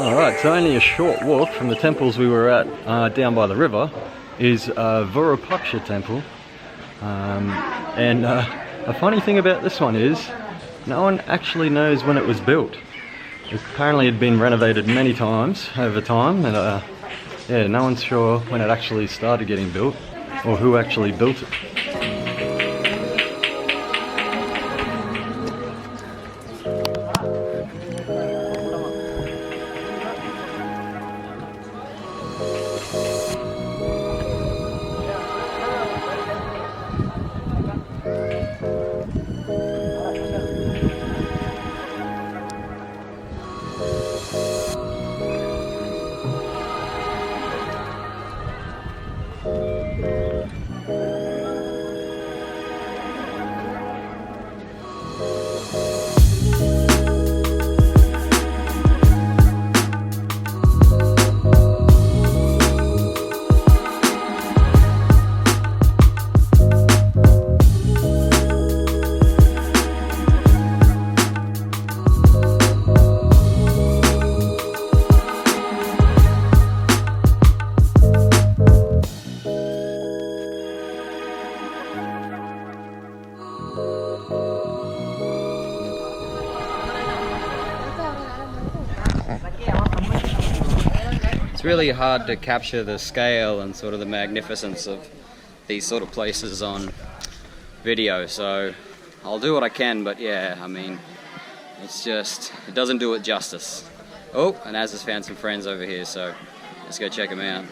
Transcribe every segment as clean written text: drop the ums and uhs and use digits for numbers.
Alright, so only a short walk from the temples we were at down by the river is Virupaksha Temple. A funny thing about this one is no one actually knows when it was built. It apparently had been renovated many times over time, and yeah, no one's sure when it actually started getting built or who actually built it. It's really hard to capture the scale and sort of the magnificence of these sort of places on video, so I'll do what I can, but yeah, I mean, it's just, it doesn't do it justice. Oh, and Az has found some friends over here, so let's go check them out.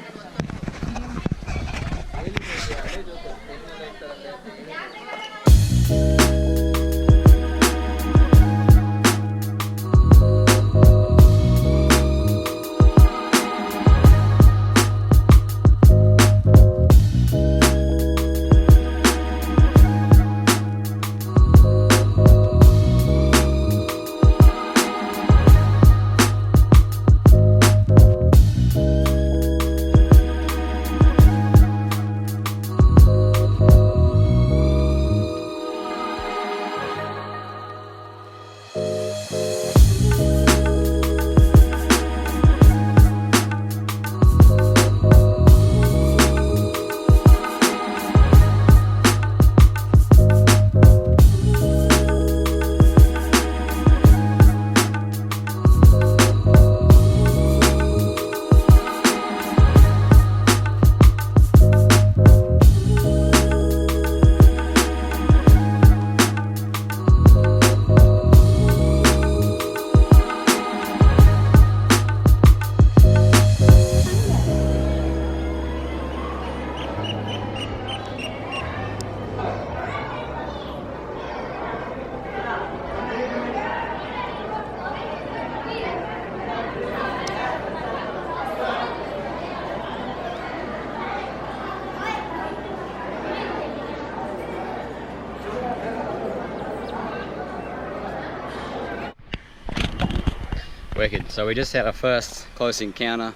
Wicked. So we just had our first close encounter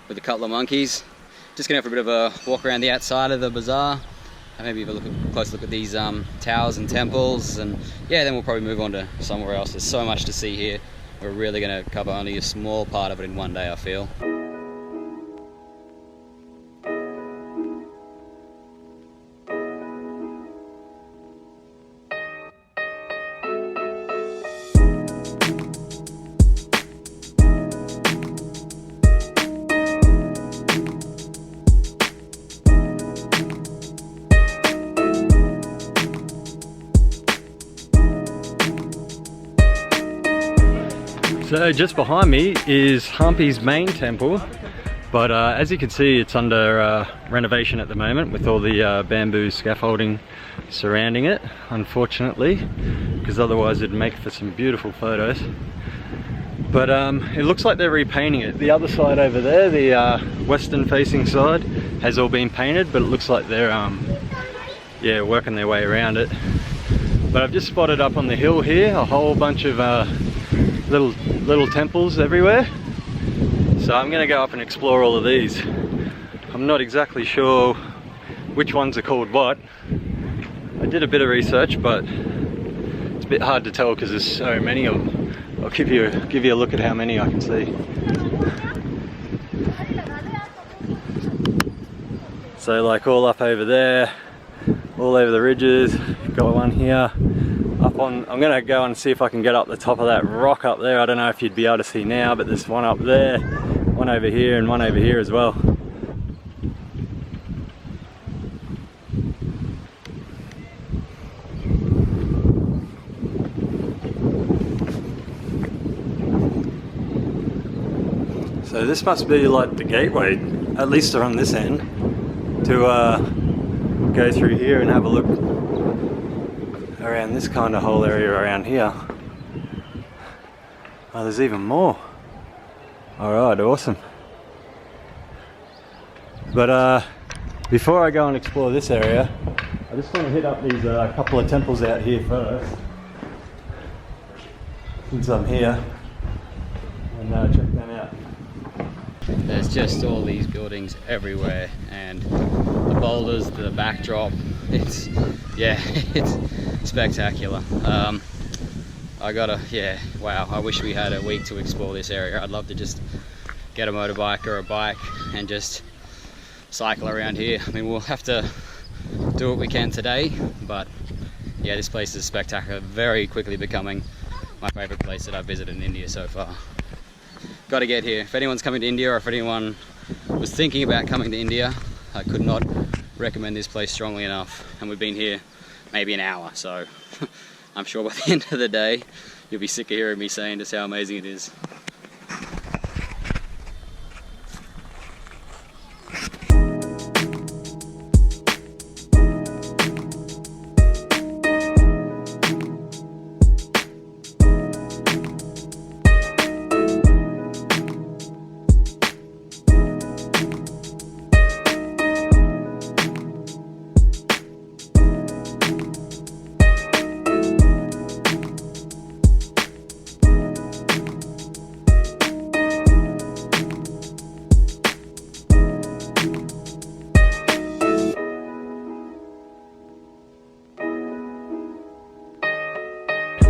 with a couple of monkeys. Just gonna have a bit of a walk around the outside of the bazaar and maybe have a close look at these towers and temples, and yeah, then we'll probably move on to somewhere else. There's so much to see here. We're really gonna cover only a small part of it in one day, I feel. So just behind me is Hampi's main temple, but as you can see, it's under renovation at the moment with all the bamboo scaffolding surrounding it, unfortunately, because otherwise it'd make for some beautiful photos. But it looks like they're repainting it. The other side over there, the western facing side, has all been painted, but it looks like they're yeah, working their way around it. But I've just spotted up on the hill here a whole bunch of little temples everywhere, so I'm gonna go up and explore all of these. I'm not exactly sure which ones are called what. I did a bit of research, but it's a bit hard to tell because there's so many of them. I'll give you a look at how many I can see. So like all up over there, all over the ridges. Got one here. Up on, I'm gonna go and see if I can get up the top of that rock up there. I don't know if you'd be able to see now, but there's one up there, one over here, and one over here as well. So this must be like the gateway, at least around this end, to go through here and have a look around this kind of whole area around here. Oh, there's even more. Alright, awesome. But before I go and explore this area, I just want to hit up these couple of temples out here first, since I'm here, and check them out. There's just all these buildings everywhere, and the boulders, the backdrop, it's spectacular. Wow, I wish we had a week to explore this area. I'd love to just get a motorbike or a bike and just cycle around here. I mean, we'll have to do what we can today, but yeah, this place is spectacular, very quickly becoming my favorite place that I've visited in India so far. Got to get here. If anyone's coming to India, or if anyone was thinking about coming to India, I could not recommend this place strongly enough. And we've been here maybe an hour, so I'm sure by the end of the day you'll be sick of hearing me saying just how amazing it is.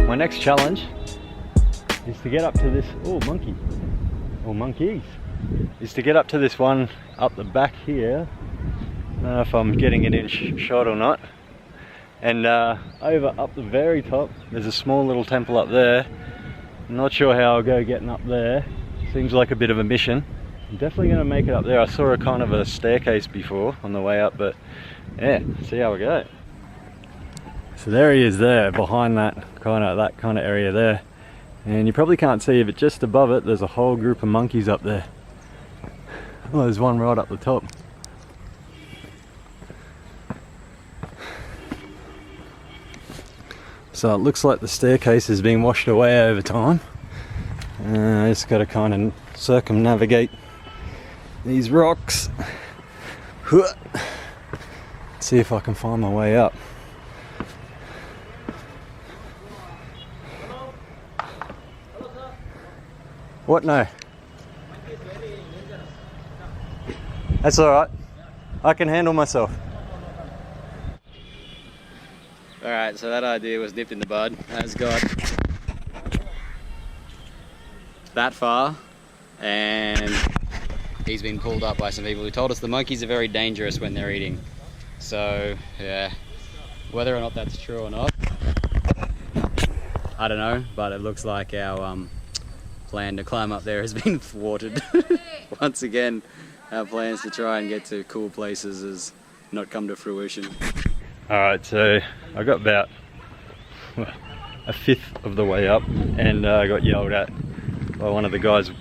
My next challenge is to get up to this, monkey, or monkeys, is to get up to this one up the back here. I don't know if I'm getting it in shot or not. And over up the very top, there's a small little temple up there. I'm not sure how I'll go getting up there. Seems like a bit of a mission. I'm definitely going to make it up there. I saw a kind of a staircase before on the way up, but yeah, see how we go. So there he is there, behind that kind of area there. And you probably can't see it, but just above it, there's a whole group of monkeys up there. Oh, there's one right up the top. So it looks like the staircase has been washed away over time. I just got to kind of circumnavigate these rocks. See if I can find my way up. What? No. That's alright. I can handle myself. Alright, so that idea was nipped in the bud. Has got that far, and he's been pulled up by some people who told us the monkeys are very dangerous when they're eating. So, yeah, whether or not that's true or not, I don't know, but it looks like our plan to climb up there has been thwarted. Once again, our plans to try and get to cool places has not come to fruition. Alright, so I got about a fifth of the way up, and I got yelled at by one of the guys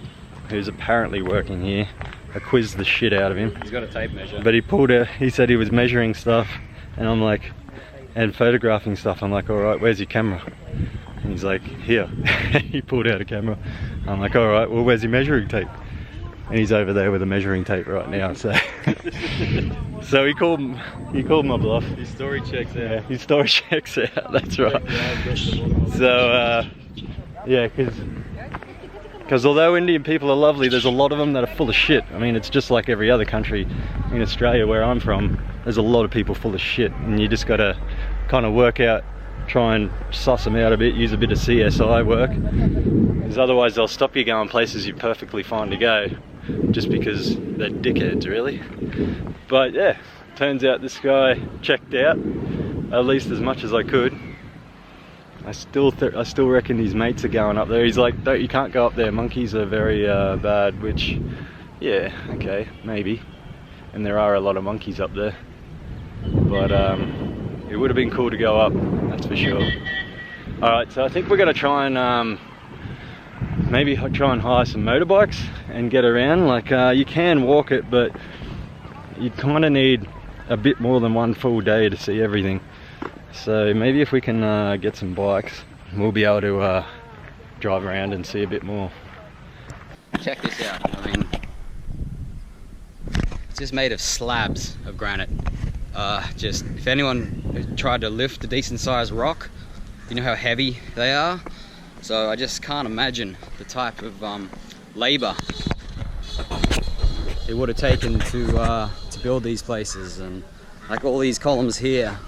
who's apparently working here. I quizzed the shit out of him. He's got a tape measure. But he pulled out, he said he was measuring stuff, and I'm like, and photographing stuff. I'm like, alright, where's your camera? And he's like, here. He pulled out a camera. I'm like, alright, well, where's your measuring tape? And he's over there with a measuring tape right now, so so he called my bluff. His story checks out. Yeah, his story checks out, that's right. So yeah, because although Indian people are lovely, there's a lot of them that are full of shit. I mean, it's just like every other country. In Australia, where I'm from, there's a lot of people full of shit, and you just gotta kind of work out try and suss them out a bit, use a bit of CSI work, because otherwise they'll stop you going places you're perfectly fine to go, just because they're dickheads, really. But yeah, turns out this guy checked out at least as much as I could. I still reckon his mates are going up there. He's like, you can't go up there, monkeys are very bad, which, yeah, okay, maybe. And there are a lot of monkeys up there. But it would have been cool to go up, that's for sure. Alright, so I think we're going to try and maybe try and hire some motorbikes and get around. Like, you can walk it, but you kind of need a bit more than one full day to see everything. So maybe if we can get some bikes, we'll be able to drive around and see a bit more. Check this out. I mean, it's just made of slabs of granite. Just, if anyone tried to lift a decent sized rock, you know how heavy they are. So I just can't imagine the type of labor it would have taken to build these places. And like all these columns here,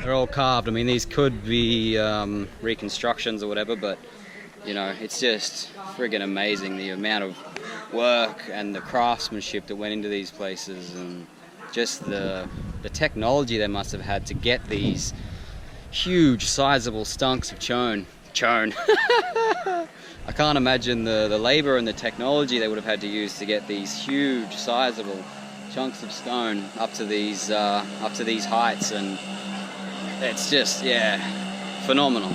they're all carved. I mean, these could be reconstructions or whatever, but you know, it's just friggin' amazing the amount of work and the craftsmanship that went into these places, and just the technology they must have had to get these huge sizable stunks of chone. I can't imagine the labor and the technology they would have had to use to get these huge sizable chunks of stone up to these heights, and it's just, yeah, phenomenal.